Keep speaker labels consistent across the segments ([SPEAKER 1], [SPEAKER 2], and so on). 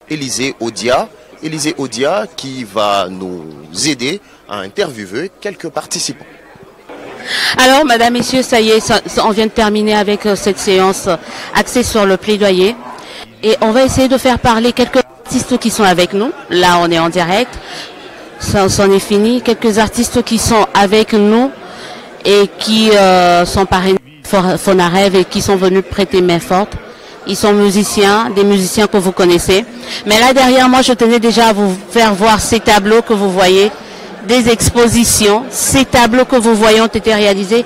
[SPEAKER 1] Élisée Odia. Élisée Odia qui va nous aider à interviewer quelques participants.
[SPEAKER 2] Alors, mesdames, messieurs, ça y est, on vient de terminer avec cette séance axée sur le plaidoyer. Et on va essayer de faire parler quelques artistes qui sont avec nous. Là, on est en direct. Ça, c'en est fini. Quelques artistes qui sont avec nous et qui sont parrainés Fonarev et qui sont venus prêter main forte. Ils sont musiciens, des musiciens que vous connaissez. Mais là, derrière moi, je tenais déjà à vous faire voir ces tableaux que vous voyez, des expositions. Ces tableaux que vous voyez ont été réalisés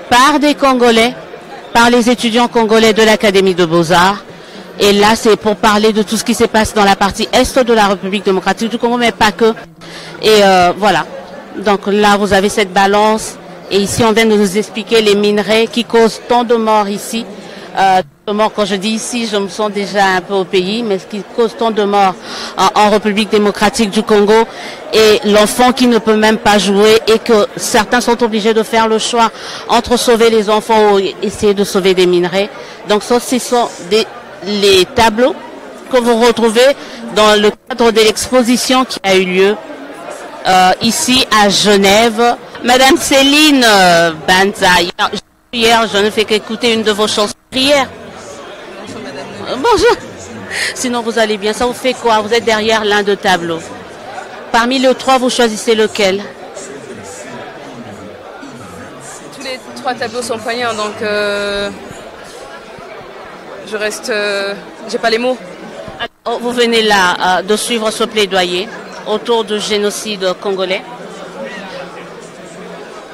[SPEAKER 2] par des Congolais, par les étudiants congolais de l'Académie de Beaux-Arts. Et là, c'est pour parler de tout ce qui se passe dans la partie est de la République démocratique du Congo, mais pas que. Et voilà. Donc là, vous avez cette balance. Et ici, on vient de nous expliquer les minerais qui causent tant de morts ici. Quand je dis ici, je me sens déjà un peu au pays, mais ce qui cause tant de morts en République démocratique du Congo, et l'enfant qui ne peut même pas jouer, et que certains sont obligés de faire le choix entre sauver les enfants ou essayer de sauver des minerais. Donc ça, ce sont les tableaux que vous retrouvez dans le cadre de l'exposition qui a eu lieu ici à Genève. Madame Céline Banza, hier, je ne fais qu'écouter une de vos chansons hier. Bonjour. Sinon, vous allez bien. Ça vous fait quoi? Vous êtes derrière l'un de tableaux. Parmi les trois, vous choisissez lequel?
[SPEAKER 3] Tous les trois tableaux sont poignants, donc je reste... j'ai pas les mots.
[SPEAKER 2] Vous venez là de suivre ce plaidoyer autour du génocide congolais.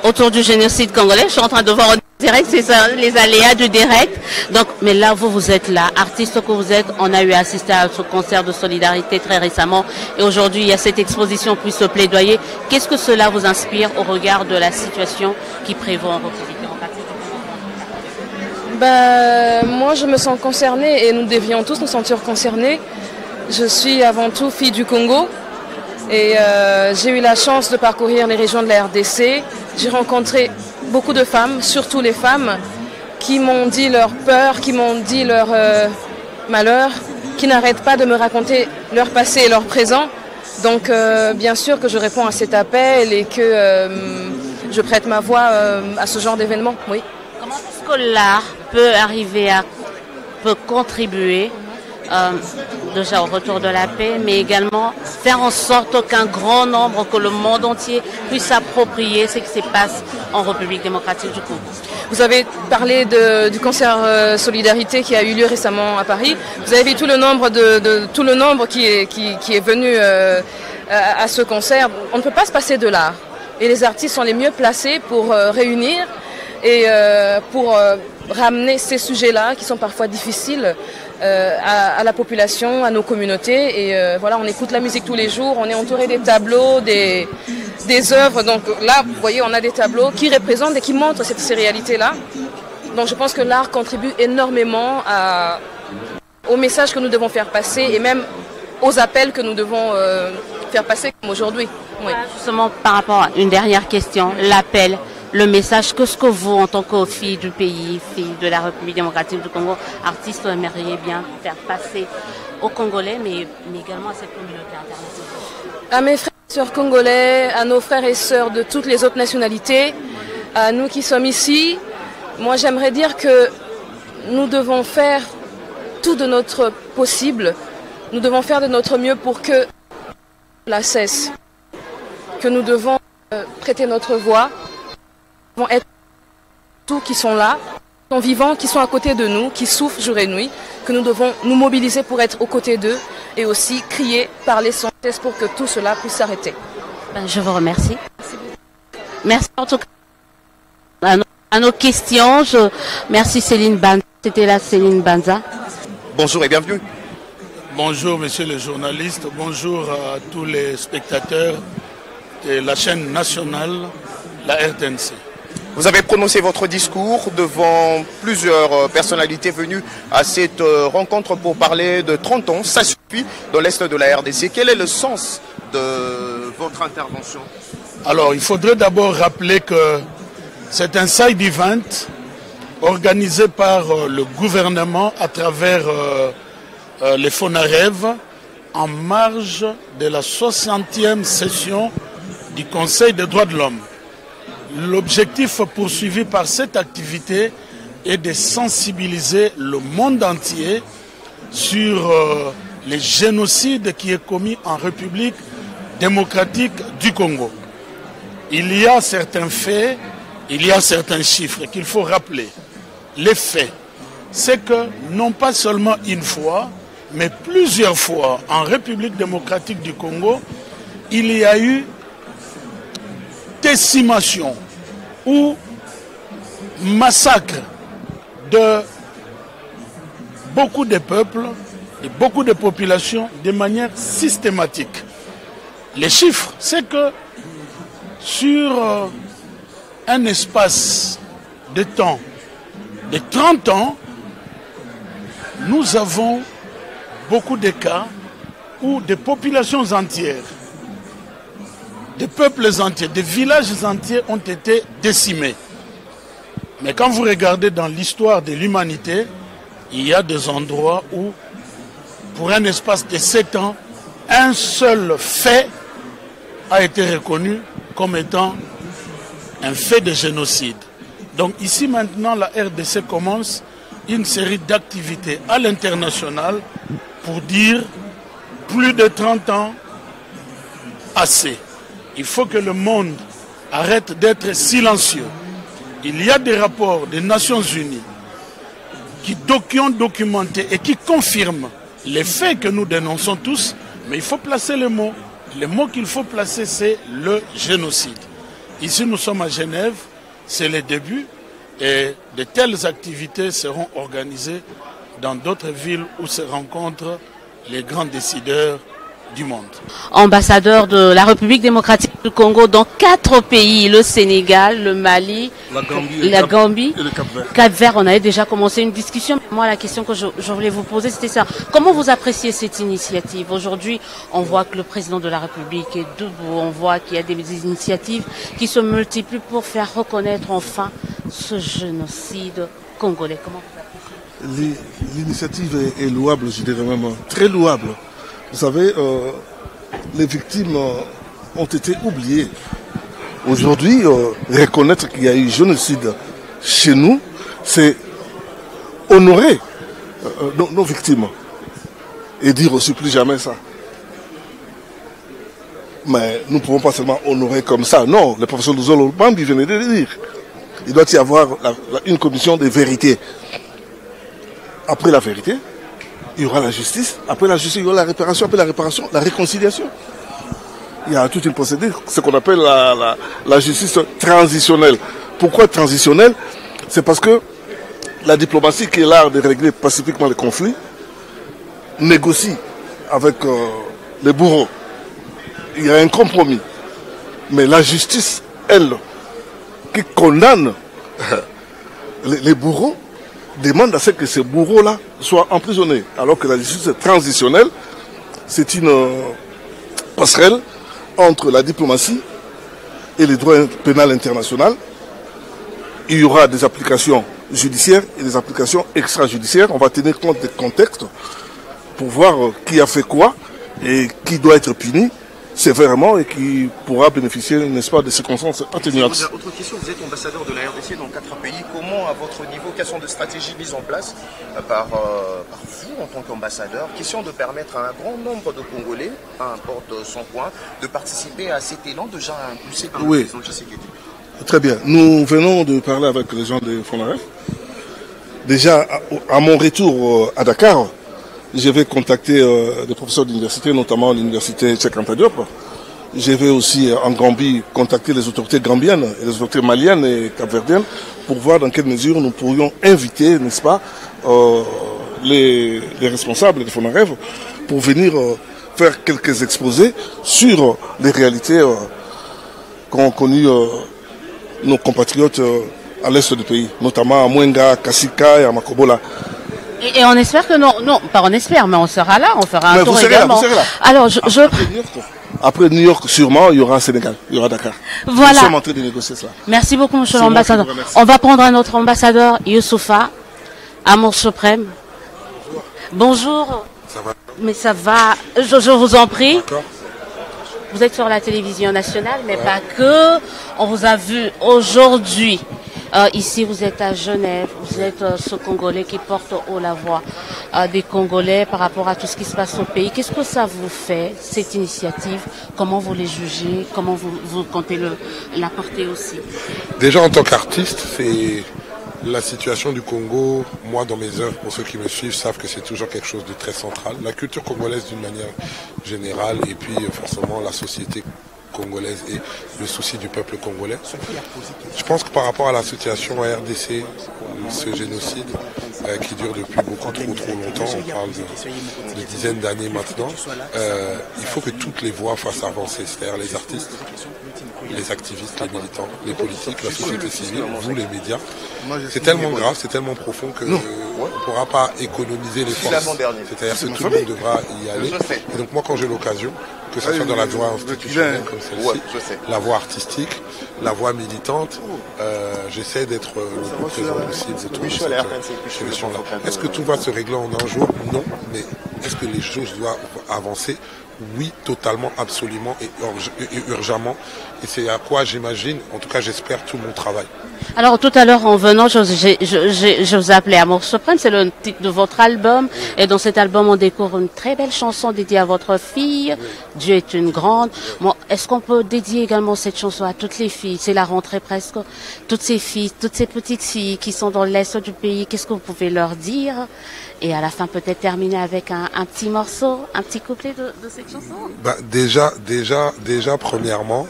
[SPEAKER 2] Autour du génocide congolais, je suis en train de voir en direct, c'est ça, les aléas du direct. Donc, mais là, vous êtes là, artiste que vous êtes, on a eu assisté à ce concert de solidarité très récemment. Et aujourd'hui, il y a cette exposition puis ce plaidoyer. Qu'est-ce que cela vous inspire au regard de la situation qui prévaut en République démocratique?
[SPEAKER 3] Moi, je me sens concernée et nous devions tous nous sentir concernés. Je suis avant tout fille du Congo. Et j'ai eu la chance de parcourir les régions de la RDC. J'ai rencontré beaucoup de femmes, surtout les femmes, qui m'ont dit leur peur, qui m'ont dit leur malheur, qui n'arrêtent pas de me raconter leur passé et leur présent. Donc bien sûr que je réponds à cet appel et que je prête ma voix à ce genre d'événement. Oui.
[SPEAKER 2] Comment est-ce que l'art peut contribuer déjà au retour de la paix, mais également faire en sorte qu'un grand nombre, que le monde entier puisse s'approprier ce qui se passe en République démocratique du Congo?
[SPEAKER 3] Vous avez parlé du concert Solidarité qui a eu lieu récemment à Paris. Vous avez vu tout le nombre qui est venu à ce concert. On ne peut pas se passer de l'art. Et les artistes sont les mieux placés pour réunir et pour ramener ces sujets-là qui sont parfois difficiles à la population, à nos communautés. Et voilà, on écoute la musique tous les jours, on est entouré des tableaux, des œuvres. Donc là, vous voyez, on a des tableaux qui représentent et qui montrent ces réalités-là. Donc je pense que l'art contribue énormément au message que nous devons faire passer et même aux appels que nous devons faire passer comme aujourd'hui. Oui.
[SPEAKER 2] Justement, par rapport à une dernière question, l'appel, le message, qu'est-ce que vous, en tant que fille du pays, fille de la République démocratique du Congo, artiste, aimeriez bien faire passer aux Congolais, mais également à cette communauté internationale?
[SPEAKER 3] À mes frères et sœurs congolais, à nos frères et sœurs de toutes les autres nationalités, à nous qui sommes ici, moi j'aimerais dire que nous devons faire tout de notre possible, nous devons faire de notre mieux pour que la cesse, que nous devons prêter notre voix, nous devons être tous qui sont là, qui sont vivants, qui sont à côté de nous, qui souffrent jour et nuit, que nous devons nous mobiliser pour être aux côtés d'eux et aussi crier, parler sans cesse pour que tout cela puisse s'arrêter.
[SPEAKER 2] Je vous remercie. Merci en tout cas à nos questions. Merci Céline Banza. C'était là Céline Banza.
[SPEAKER 1] Bonjour et bienvenue.
[SPEAKER 4] Bonjour monsieur le journaliste, bonjour à tous les spectateurs de la chaîne nationale, la RDNC.
[SPEAKER 1] Vous avez prononcé votre discours devant plusieurs personnalités venues à cette rencontre pour parler de 30 ans. Ça suffit dans l'Est de la RDC. Quel est le sens de votre intervention?
[SPEAKER 4] Alors, il faudrait d'abord rappeler que c'est un side event organisé par le gouvernement à travers les Fonarev en marge de la 60e session du Conseil des droits de l'homme. L'objectif poursuivi par cette activité est de sensibiliser le monde entier sur les génocides qui est commis en République démocratique du Congo. Il y a certains faits, il y a certains chiffres qu'il faut rappeler. Les faits, c'est que non pas seulement une fois, mais plusieurs fois en République démocratique du Congo, il y a eu décimation ou massacre de beaucoup de peuples, de beaucoup de populations de manière systématique. Les chiffres, c'est que sur un espace de temps de 30 ans, nous avons beaucoup de cas où des populations entières, des peuples entiers, des villages entiers ont été décimés. Mais quand vous regardez dans l'histoire de l'humanité, il y a des endroits où, pour un espace de 7 ans, un seul fait a été reconnu comme étant un fait de génocide. Donc ici maintenant, la RDC commence une série d'activités à l'international pour dire plus de 30 ans, assez. Il faut que le monde arrête d'être silencieux. Il y a des rapports des Nations Unies qui ont documenté et qui confirment les faits que nous dénonçons tous, mais il faut placer les mots. Le mot qu'il faut placer, c'est le génocide. Ici, nous sommes à Genève, c'est le début, et de telles activités seront organisées dans d'autres villes où se rencontrent les grands décideurs du monde.
[SPEAKER 2] Ambassadeur de la République démocratique du Congo dans 4 pays, le Sénégal, le Mali, la Gambie
[SPEAKER 5] et le Cap-Vert.
[SPEAKER 2] Cap-Vert, on avait déjà commencé une discussion. Moi, la question que je voulais vous poser, c'était ça. Comment vous appréciez cette initiative? Aujourd'hui, on voit que le président de la République est debout, on voit qu'il y a des initiatives qui se multiplient pour faire reconnaître enfin ce génocide congolais. Comment vous appréciez?
[SPEAKER 5] L'initiative est louable, je dirais même très louable. Vous savez, les victimes ont été oubliées. Aujourd'hui, reconnaître qu'il y a eu génocide chez nous, c'est honorer nos victimes et dire aussi plus jamais ça. Mais nous ne pouvons pas seulement honorer comme ça. Non, le professeur Luzolo Bambi venait de le dire. Il doit y avoir une commission de vérité. Après la vérité, il y aura la justice. Après la justice, il y aura la réparation. Après la réparation, la réconciliation. Il y a toute une procédure, ce qu'on appelle la justice transitionnelle. Pourquoi transitionnelle? C'est parce que la diplomatie, qui est l'art de régler pacifiquement les conflits, négocie avec les bourreaux. Il y a un compromis. Mais la justice, elle, qui condamne les bourreaux, demande à ce que ces bourreaux-là soient emprisonnés. Alors que la justice transitionnelle, c'est une passerelle entre la diplomatie et le droit pénal international. Il y aura des applications judiciaires et des applications extrajudiciaires. On va tenir compte des contextes pour voir qui a fait quoi et qui doit être puni sévèrement et qui pourra bénéficier, n'est-ce pas, de circonstances atténuantes.
[SPEAKER 1] Autre question, vous êtes ambassadeur de la RDC dans 4 pays. Comment, à votre niveau, quelles sont les stratégies mises en place par vous en tant qu'ambassadeur? Question de permettre à un grand nombre de Congolais, peu importe son point, de participer à cet élan déjà impulsé par le président Tshisekedi.
[SPEAKER 5] Très bien. Nous venons de parler avec les gens de FONAREF. Déjà, à mon retour à Dakar, je vais contacter des professeurs d'université, notamment l'université Cheikh Anta Diop. Je vais aussi en Gambie contacter les autorités gambiennes et les autorités maliennes et capverdiennes pour voir dans quelle mesure nous pourrions inviter, n'est-ce pas, les responsables de FONAREF pour venir faire quelques exposés sur les réalités qu'ont connues nos compatriotes à l'est du pays, notamment à Mwenga, Kassika et à Makobola.
[SPEAKER 2] Et on espère que non, pas on espère, mais on sera là, on fera un tour également.
[SPEAKER 5] Vous serez là.
[SPEAKER 2] Alors,
[SPEAKER 5] après New York, sûrement, il y aura Sénégal, il y aura Dakar.
[SPEAKER 2] Voilà.
[SPEAKER 5] Nous sommes en train de négocier cela.
[SPEAKER 2] Merci beaucoup, monsieur l'ambassadeur. On va prendre un autre ambassadeur, Youssoufa, Amour Suprême. Bonjour.
[SPEAKER 6] Ça va.
[SPEAKER 2] Mais ça va, je vous en prie. Vous êtes sur la télévision nationale, mais pas que. On vous a vu aujourd'hui. Ici, vous êtes à Genève. Vous êtes ce Congolais qui porte haut la voix des Congolais par rapport à tout ce qui se passe au pays. Qu'est-ce que ça vous fait, cette initiative? Comment vous les jugez? Comment vous comptez la porter aussi?
[SPEAKER 6] Déjà, en tant qu'artiste, c'est la situation du Congo. Moi, dans mes œuvres, pour ceux qui me suivent, savent que c'est toujours quelque chose de très central. La culture congolaise d'une manière générale, et puis forcément la société congolaise et le souci du peuple congolais. Je pense que par rapport à la situation en RDC, ce génocide qui dure depuis beaucoup trop longtemps, on parle de dizaines d'années maintenant, il faut que toutes les voix fassent avancer, c'est-à-dire les artistes, les activistes, les militants, les politiques, la société civile, vous les médias. C'est tellement grave, c'est tellement profond que on ne pourra pas économiser les forces. C'est-à-dire que tout le monde devra y aller. Et donc moi, quand j'ai l'occasion, que ce soit dans la voie institutionnelle comme celle-ci, la voie artistique, la voie militante, j'essaie d'être le plus présent possible autour de cette solution-là. Est-ce que tout va se régler en un jour? Non, mais est-ce que les choses doivent avancer? Oui, totalement, absolument et urgemment. Et c'est à quoi j'imagine, en tout cas j'espère, tout mon travail.
[SPEAKER 2] Alors tout à l'heure en venant, je vous appelais Amour Suprême, c'est le titre de votre album. Et dans cet album, on découvre une très belle chanson dédiée à votre fille. Dieu est une grande. Bon, est-ce qu'on peut dédier également cette chanson à toutes les filles? C'est la rentrée presque. Toutes ces filles, toutes ces petites filles qui sont dans l'est du pays, qu'est-ce que vous pouvez leur dire? Et à la fin, peut-être terminer avec un petit morceau, un petit couplet de cette chanson.
[SPEAKER 6] Bah, déjà, premièrement,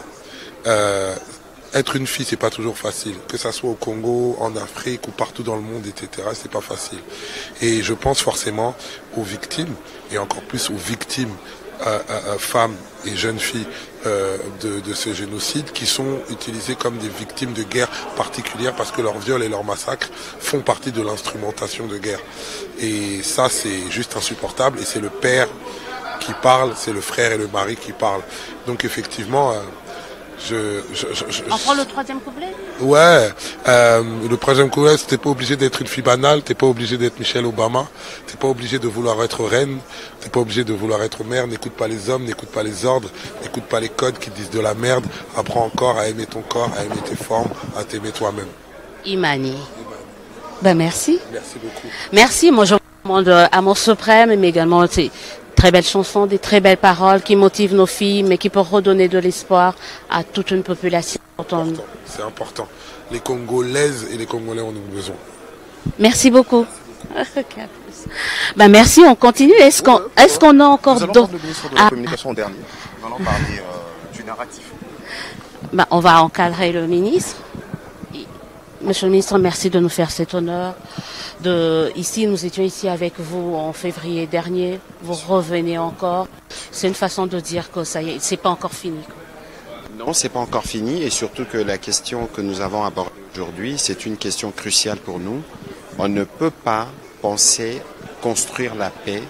[SPEAKER 6] être une fille, c'est pas toujours facile. Que ça soit au Congo, en Afrique ou partout dans le monde, etc., c'est pas facile. Et je pense forcément aux victimes, et encore plus aux victimes femmes et jeunes filles de ce génocide, qui sont utilisées comme des victimes de guerre particulières parce que leurs viols et leurs massacres font partie de l'instrumentation de guerre. Et ça, c'est juste insupportable. Et c'est le père qui parle, c'est le frère et le mari qui parlent. Donc effectivement...
[SPEAKER 2] On prend le troisième couplet?
[SPEAKER 6] Ouais, le troisième couplet, t'es pas obligé d'être une fille banale, t'es pas obligé d'être Michelle Obama, t'es pas obligé de vouloir être reine, t'es pas obligé de vouloir être mère, n'écoute pas les hommes, n'écoute pas les ordres, n'écoute pas les codes qui disent de la merde, apprends encore à aimer ton corps, à aimer tes formes, à t'aimer toi-même.
[SPEAKER 2] Imani. Ben merci.
[SPEAKER 6] Merci beaucoup.
[SPEAKER 2] Merci, moi je demande Amour Suprême, mais également très belles chansons, des très belles paroles qui motivent nos filles, mais qui peuvent redonner de l'espoir à toute une population.
[SPEAKER 6] C'est important. Les Congolaises et les Congolais en ont besoin.
[SPEAKER 2] Merci beaucoup. Ben merci, on continue. Est-ce qu'on a encore d'autres...
[SPEAKER 1] Le ministre de la Communication en dernier. Nous allons parler du narratif.
[SPEAKER 2] Ben, on va encadrer le ministre. Monsieur le ministre, merci de nous faire cet honneur. Ici, nous étions ici avec vous en février dernier. Vous revenez encore. C'est une façon de dire que ça y est, c'est pas encore fini.
[SPEAKER 7] Non, c'est pas encore fini, et surtout que la question que nous avons abordée aujourd'hui, c'est une question cruciale pour nous. On ne peut pas penser construire la paix,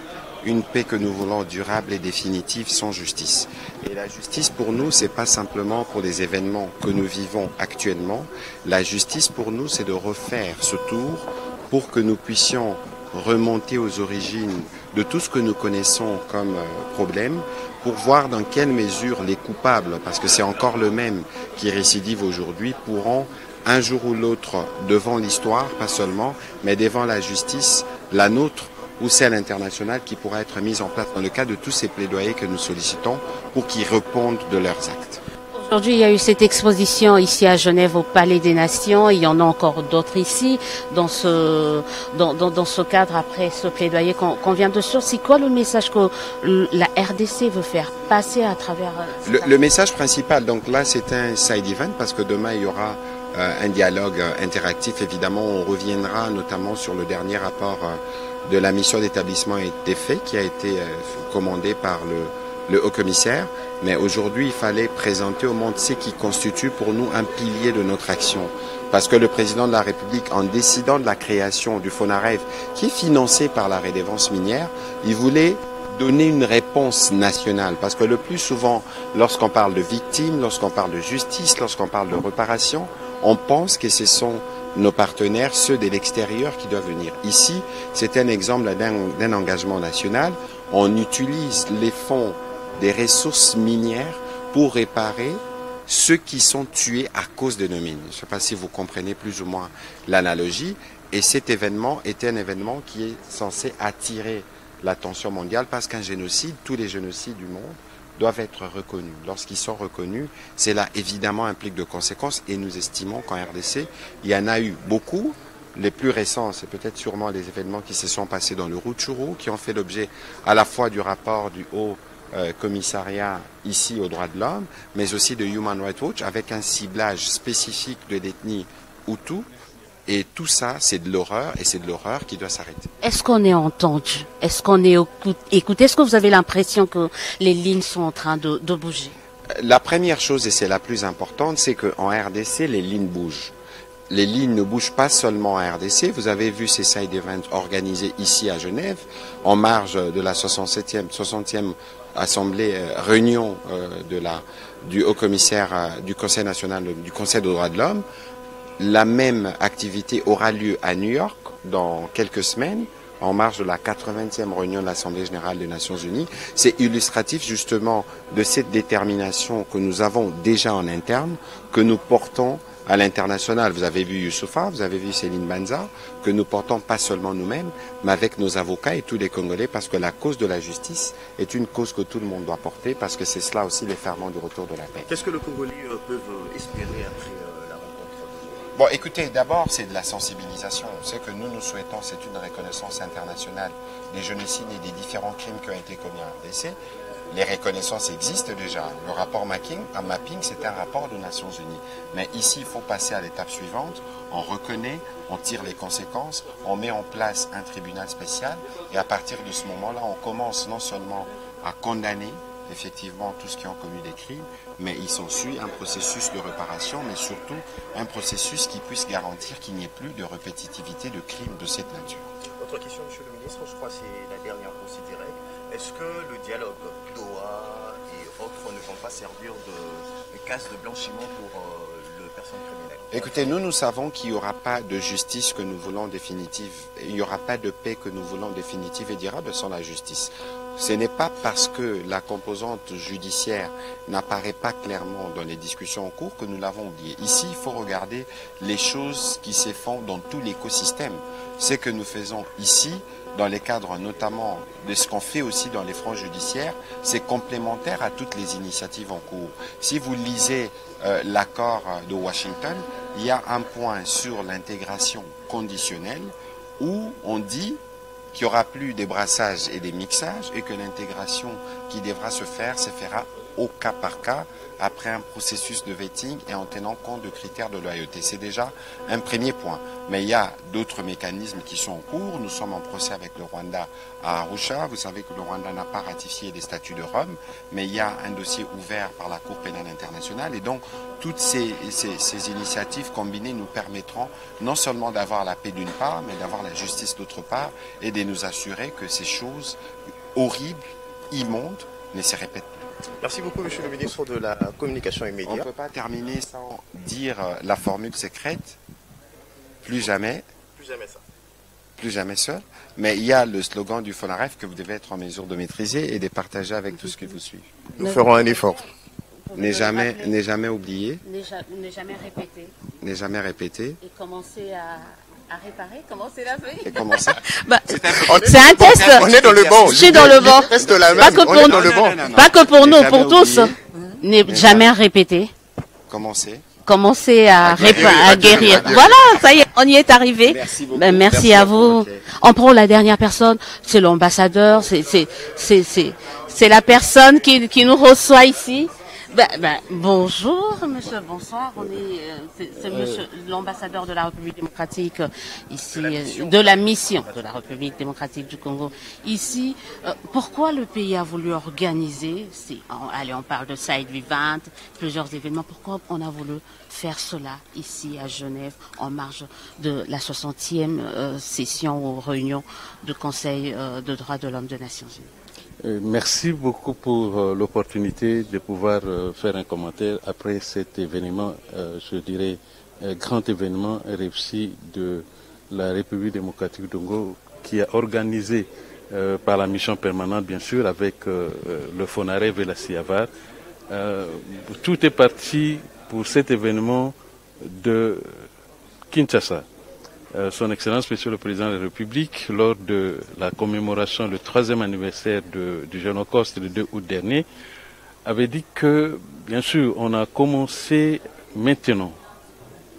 [SPEAKER 7] une paix que nous voulons durable et définitive, sans justice. Et la justice pour nous, c'est pas simplement pour des événements que nous vivons actuellement. La justice pour nous, c'est de refaire ce tour pour que nous puissions remonter aux origines de tout ce que nous connaissons comme problème, pour voir dans quelle mesure les coupables, parce que c'est encore le même qui récidive aujourd'hui, pourront un jour ou l'autre, devant l'histoire, pas seulement, mais devant la justice, la nôtre ou celle internationale, qui pourra être mise en place dans le cadre de tous ces plaidoyers que nous sollicitons pour qu'ils répondent de leurs actes.
[SPEAKER 2] Aujourd'hui, il y a eu cette exposition ici à Genève au Palais des Nations. Il y en a encore d'autres ici dans ce cadre après ce plaidoyer qu'on vient de sur. C'est quoi le message que la RDC veut faire passer à travers
[SPEAKER 7] le message principal, donc là c'est un side event parce que demain il y aura un dialogue interactif. Évidemment, on reviendra notamment sur le dernier rapport de la mission d'établissement des faits qui a été commandé par le haut-commissaire. Mais aujourd'hui, il fallait présenter au monde ce qui constitue pour nous un pilier de notre action. Parce que le président de la République, en décidant de la création du FONAREV, qui est financé par la redevance minière, il voulait donner une réponse nationale. Parce que le plus souvent, lorsqu'on parle de victimes, lorsqu'on parle de justice, lorsqu'on parle de réparation, on pense que ce sont nos partenaires, ceux de l'extérieur, qui doivent venir. Ici, c'est un exemple d'un engagement national. on utilise les fonds des ressources minières pour réparer ceux qui sont tués à cause de nos mines. Je ne sais pas si vous comprenez plus ou moins l'analogie. Et cet événement était un événement qui est censé attirer l'attention mondiale parce qu'un génocide, tous les génocides du monde, doivent être reconnus. Lorsqu'ils sont reconnus, cela évidemment implique de conséquences et nous estimons qu'en RDC, il y en a eu beaucoup. Les plus récents, c'est peut-être sûrement les événements qui se sont passés dans le Rutshuru, qui ont fait l'objet à la fois du rapport du Haut Commissariat ici aux droits de l'homme, mais aussi de Human Rights Watch, avec un ciblage spécifique de l'ethnie Hutu. Et tout ça, c'est de l'horreur, et c'est de l'horreur qui doit s'arrêter.
[SPEAKER 2] Est-ce qu'on est entendu? Est-ce qu'on est écouté? Est-ce que vous avez l'impression que les lignes sont en train de bouger?
[SPEAKER 7] La première chose, et c'est la plus importante, c'est qu'en RDC, les lignes bougent. Les lignes ne bougent pas seulement en RDC. Vous avez vu ces side events organisés ici à Genève, en marge de la 60e assemblée, réunion du Haut Commissaire du Conseil national, du Conseil des droits de l'homme. La même activité aura lieu à New York dans quelques semaines, en marge de la 80e réunion de l'Assemblée générale des Nations unies. C'est illustratif justement de cette détermination que nous avons déjà en interne, que nous portons à l'international. Vous avez vu Youssoufa, vous avez vu Céline Banza, que nous portons pas seulement nous-mêmes, mais avec nos avocats et tous les Congolais, parce que la cause de la justice est une cause que tout le monde doit porter, parce que c'est cela aussi les ferments du retour de la paix.
[SPEAKER 1] Qu'est-ce que les Congolais peuvent espérer après la rencontre?
[SPEAKER 7] Bon, écoutez, d'abord, c'est de la sensibilisation. Ce que nous souhaitons, c'est une reconnaissance internationale des génocides et des différents crimes qui ont été commis en RDC. Les reconnaissances existent déjà. Le rapport mapping, c'est un rapport des Nations Unies. Mais ici, il faut passer à l'étape suivante. On reconnaît, on tire les conséquences, on met en place un tribunal spécial. Et à partir de ce moment-là, on commence non seulement à condamner effectivement tous qui ont commis des crimes, mais il s'ensuit un processus de réparation, mais surtout un processus qui puisse garantir qu'il n'y ait plus de répétitivité de crimes de cette nature.
[SPEAKER 1] Autre question, Monsieur le Ministre, je crois que c'est la dernière considérée. Est-ce que le dialogue Doha et autres ne vont pas servir de casse de blanchiment pour le personne criminelle?
[SPEAKER 7] Écoutez, nous savons qu'il n'y aura pas de justice que nous voulons définitive, il n'y aura pas de paix que nous voulons définitive et durable sans la justice. Ce n'est pas parce que la composante judiciaire n'apparaît pas clairement dans les discussions en cours que nous l'avons oublié. Ici, il faut regarder les choses qui se font dans tout l'écosystème. Ce que nous faisons ici, dans les cadres notamment de ce qu'on fait aussi dans les fronts judiciaires, c'est complémentaire à toutes les initiatives en cours. Si vous lisez l'accord de Washington, il y a un point sur l'intégration conditionnelle où on dit qu'il n'y aura plus des brassages et des mixages et que l'intégration qui devra se fera au cas par cas après un processus de vetting et en tenant compte de critères de loyauté. C'est déjà un premier point. Mais il y a d'autres mécanismes qui sont en cours. Nous sommes en procès avec le Rwanda à Arusha. Vous savez que le Rwanda n'a pas ratifié les statuts de Rome, mais il y a un dossier ouvert par la Cour pénale internationale. Et donc, toutes ces initiatives combinées nous permettront non seulement d'avoir la paix d'une part, mais d'avoir la justice d'autre part et de nous assurer que ces choses horribles, immondes, ne se répètent plus.
[SPEAKER 1] Merci beaucoup, Monsieur le Ministre de la Communication et Médias.
[SPEAKER 7] On ne peut pas terminer sans dire la formule secrète, plus jamais.
[SPEAKER 1] Plus jamais ça.
[SPEAKER 7] Plus jamais seul. Mais il y a le slogan du FONAREF que vous devez être en mesure de maîtriser et de partager avec tous ceux qui vous suivent.
[SPEAKER 1] Nous ferons un effort.
[SPEAKER 7] N'est jamais oublié.
[SPEAKER 2] N'est jamais répété.
[SPEAKER 7] N'est jamais répété.
[SPEAKER 2] Et commencer à réparer, commencer la feuille.
[SPEAKER 7] Et comment ça?
[SPEAKER 2] C'est un test.
[SPEAKER 1] On est dans le banc.
[SPEAKER 2] Je suis dans le banc.
[SPEAKER 1] Reste la même.
[SPEAKER 2] Pas que
[SPEAKER 1] On est dans le banc.
[SPEAKER 2] Pas que pour nous, pour tous. N'est jamais répété. Commencer à guérir. Voilà, ça y est, on y est arrivé.
[SPEAKER 7] Merci beaucoup.
[SPEAKER 2] Merci à vous. On prend la dernière personne, c'est l'ambassadeur, c'est la personne qui nous reçoit ici. Bonjour, monsieur, bonsoir. C'est monsieur l'ambassadeur de la République démocratique ici, de la mission de la République démocratique du Congo. Ici, pourquoi le pays a voulu organiser, on parle de Side Vivant, plusieurs événements, pourquoi on a voulu faire cela ici à Genève en marge de la 60e session ou réunion du Conseil de droits de l'homme des Nations Unies?
[SPEAKER 8] Merci beaucoup pour l'opportunité de pouvoir faire un commentaire après cet événement, je dirais, grand événement réussi de la République démocratique du Congo qui a organisé par la mission permanente, bien sûr, avec le FONAREV et la CIAVAR. Tout est parti pour cet événement de Kinshasa. Son Excellence, Monsieur le Président de la République, lors de la commémoration, le 3e anniversaire du Génocoste le 2 août dernier, avait dit que, bien sûr, on a commencé maintenant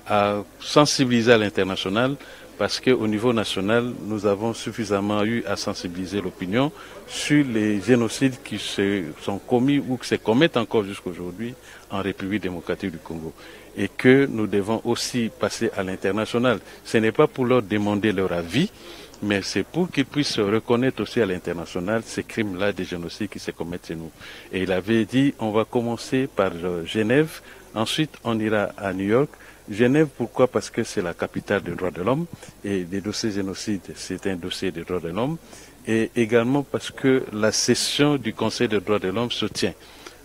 [SPEAKER 8] à sensibiliser à l'international parce qu'au niveau national, nous avons suffisamment eu à sensibiliser l'opinion sur les génocides qui se sont commis ou qui se commettent encore jusqu'aujourd'hui en République démocratique du Congo. Et que nous devons aussi passer à l'international. Ce n'est pas pour leur demander leur avis, mais c'est pour qu'ils puissent reconnaître aussi à l'international ces crimes-là des génocides qui se commettent chez nous. Et il avait dit, on va commencer par Genève, ensuite on ira à New York. Genève, pourquoi? Parce que c'est la capitale des droits de l'homme, et les dossiers génocides, c'est un dossier des droits de l'homme, et également parce que la session du Conseil des droits de l'homme se tient.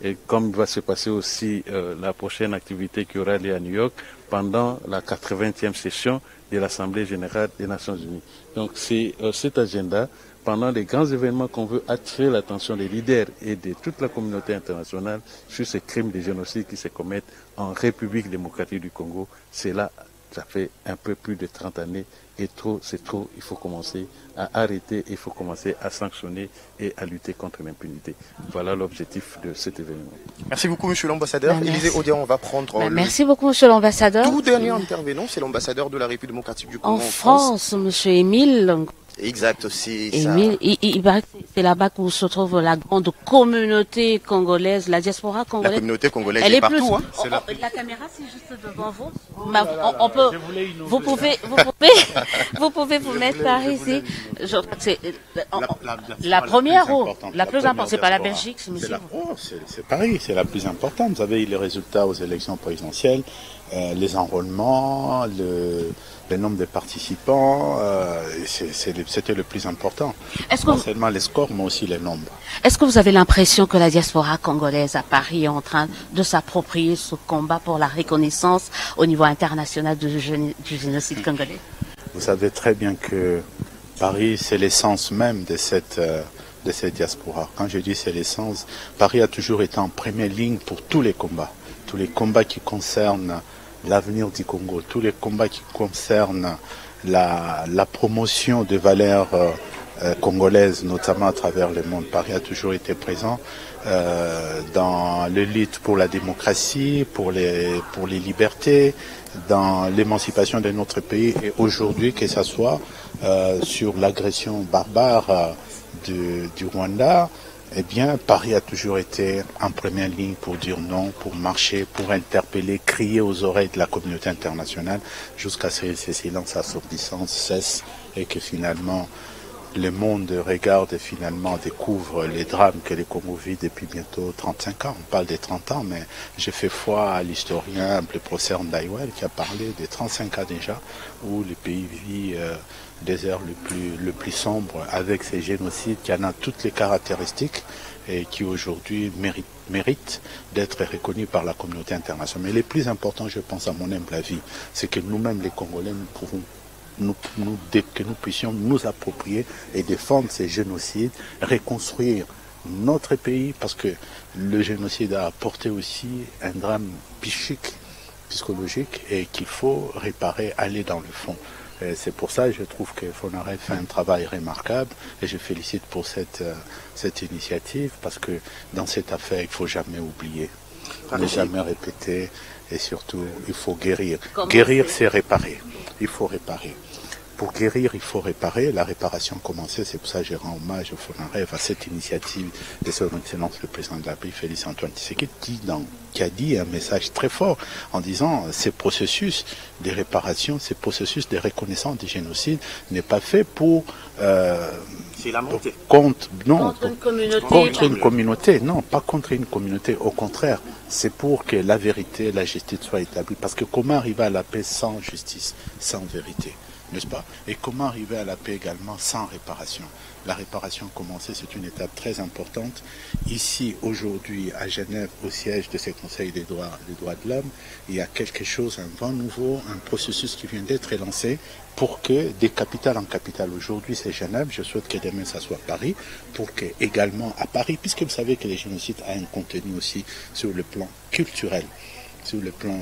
[SPEAKER 8] Et comme il va se passer aussi la prochaine activité qui aura lieu à New York pendant la 80e session de l'Assemblée générale des Nations unies. Donc c'est cet agenda, pendant les grands événements qu'on veut attirer l'attention des leaders et de toute la communauté internationale sur ces crimes de génocide qui se commettent en République démocratique du Congo. C'est là, ça fait un peu plus de 30 années. Et trop, c'est trop, il faut commencer à arrêter, il faut commencer à sanctionner et à lutter contre l'impunité. Voilà l'objectif de cet événement.
[SPEAKER 1] Merci beaucoup, monsieur l'ambassadeur. Élisée Odia, on va prendre
[SPEAKER 2] merci beaucoup, monsieur l'ambassadeur.
[SPEAKER 1] Tout dernier intervenant, c'est l'ambassadeur de la République démocratique du Congo
[SPEAKER 2] en France, monsieur Émile.
[SPEAKER 1] Exact aussi.
[SPEAKER 2] Émile, il paraît que c'est là-bas où se trouve la grande communauté congolaise, la diaspora congolaise.
[SPEAKER 1] La communauté congolaise
[SPEAKER 2] elle est
[SPEAKER 1] partout.
[SPEAKER 2] Plus, la caméra, c'est juste devant vous. On peut, vous pouvez vous mettre par ici. Je crois que c'est la première roue, la plus importante. C'est pas la Belgique,
[SPEAKER 9] c'est Paris, c'est la plus importante. Vous avez eu les résultats aux élections présidentielles, les enrôlements, le nombre de participants, c'était le plus important. Non seulement les scores, mais aussi les nombres.
[SPEAKER 2] Est-ce que vous avez l'impression que la diaspora congolaise à Paris est en train de s'approprier ce combat pour la reconnaissance au niveau international du génocide congolais?
[SPEAKER 9] Vous savez très bien que Paris, c'est l'essence même de cette diaspora. Quand je dis c'est l'essence, Paris a toujours été en première ligne pour tous les combats qui concernent l'avenir du Congo, tous les combats qui concernent la promotion des valeurs congolaises, notamment à travers le monde. Paris a toujours été présent dans les luttes pour la démocratie, pour les libertés, dans l'émancipation de notre pays, et aujourd'hui, que ce soit sur l'agression barbare du Rwanda, eh bien, Paris a toujours été en première ligne pour dire non, pour marcher, pour interpeller, crier aux oreilles de la communauté internationale, jusqu'à ce que ces silences assourdissants cessent et que finalement le monde regarde et finalement découvre les drames que le Congo vit depuis bientôt 35 ans. On parle des 30 ans, mais j'ai fait foi à l'historien, le professeur Ndaiwel, qui a parlé des 35 ans déjà, où le pays vit des heures le plus sombres, avec ces génocides qui en ont toutes les caractéristiques et qui aujourd'hui méritent d'être reconnus par la communauté internationale. Mais le plus important, je pense, à mon humble avis, c'est que nous-mêmes, les Congolais, que nous puissions nous approprier et défendre ces génocides, reconstruire notre pays, parce que le génocide a apporté aussi un drame psychologique et qu'il faut réparer, aller dans le fond. C'est pour ça que je trouve que FONAREV fait un travail remarquable et je félicite pour cette initiative, parce que dans cette affaire, il ne faut jamais oublier, ne jamais répéter, et surtout, il faut guérir. Guérir, c'est réparer. Il faut réparer. Pour guérir, il faut réparer. La réparation a commencé, c'est pour ça que je rends hommage au FONAREV à cette initiative de son Excellence le Président de la République, Félix Antoine Tshisekedi, qui a dit un message très fort en disant ces processus de réparation, ces processus de reconnaissance du génocide n'est pas fait pour contre une communauté, non, pas contre une communauté, au contraire, c'est pour que la vérité, la justice soit établie. Parce que comment arriver à la paix sans justice, sans vérité? n'est-ce pas? Et comment arriver à la paix également sans réparation? La réparation commencée, c'est une étape très importante. Ici, aujourd'hui, à Genève, au siège de ce Conseil des droits de l'homme, il y a quelque chose, un vent nouveau, un processus qui vient d'être lancé pour que, des capitales en capitale, aujourd'hui c'est Genève, je souhaite que demain ça soit Paris, pour que également à Paris, puisque vous savez que les génocides ont un contenu aussi sur le plan culturel. Sur le plan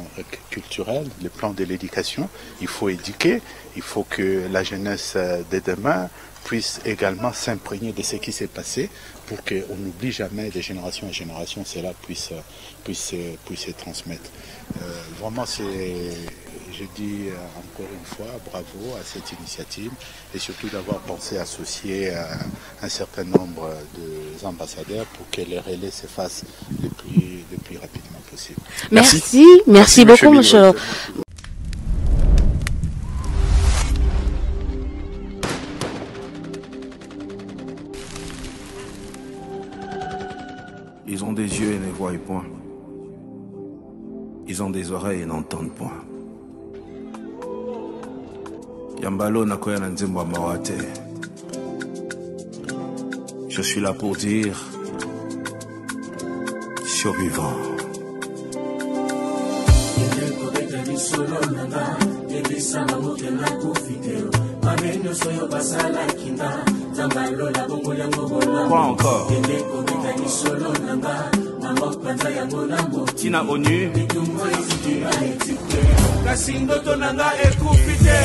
[SPEAKER 9] culturel, le plan de l'éducation, il faut éduquer, il faut que la jeunesse de demain puisse également s'imprégner de ce qui s'est passé pour qu'on n'oublie jamais de génération en génération, cela puisse se transmettre. Vraiment, je dis encore une fois bravo à cette initiative et surtout d'avoir pensé associer un certain nombre d'ambassadeurs pour que les relais se fassent le plus rapidement possible.
[SPEAKER 2] Merci beaucoup, monsieur.
[SPEAKER 10] Ils ont des yeux et ne voient point. Ils ont des oreilles et n'entendent point. Yambalo nakoya na nzembo ya mawate. Je suis là pour dire survivant. Quoi encore? Tina ONU Kasindo tonanga ekupite